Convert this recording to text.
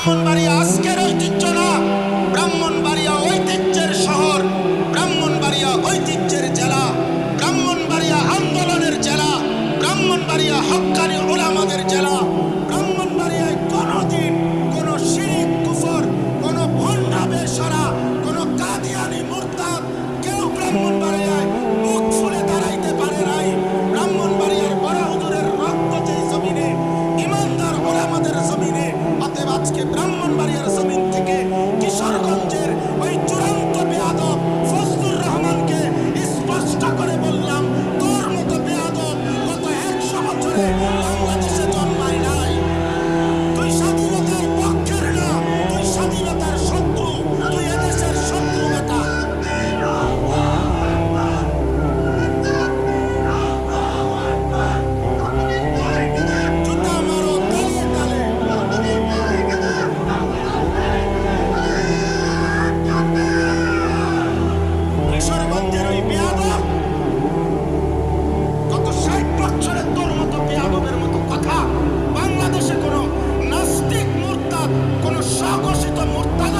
ব্রাহ্মণবাড়িয়া আজকের ঐতিহ্য না, ব্রাহ্মণবাড়িয়া ঐতিহ্যের শহর, ব্রাহ্মণবাড়িয়া ঐতিহ্যের জেলা, ব্রাহ্মণবাড়িয়া আন্দোলনের জেলা, ব্রাহ্মণবাড়িয়া হক্কানি উলামাদের জেলা। ব্রাহ্মণবাড়িয়ায় কোনোদিন কোনো শিরক কুফর, কোনো ভণ্ডা বেশরা, কোনো কাদিয়ানি মুরতাদ কেউ ব্রাহ্মণবাড়িয়ায় মুখ ফুলে দাঁড়াইতে পারে নাই। ব্রাহ্মণবাড়িয়ার বড় হুজুরের রক্ত যে জমিনে, ইমানদার উলামাদের জমিনে। অতএব আজকে ব্রাহ্মণবাড়িয়ার জমিন থেকে কিশোরগঞ্জের ওই চূড়ান্ত বেয়াদব ফজলুর রহমানকে স্পষ্ট করে বললাম, তোর মতো বেয়াদব গত 100 বছরে বাংলাদেশে জন্মায় নাই। তুই স্বাধীনতার পক্ষের না, তুই স্বাধীনতার শত্রু, তুই এদেশের শত্রু বেটা। জুতা মারো তালে তালে। কিশোরগঞ্জের ওই বেয়াদব গত 60 বছরে তোর মতো বেয়াদবের মতো কথা বাংলাদেশে কোনো নাস্তিক মুরতাদ, কোনো স্বঘোষিত মুরতাদ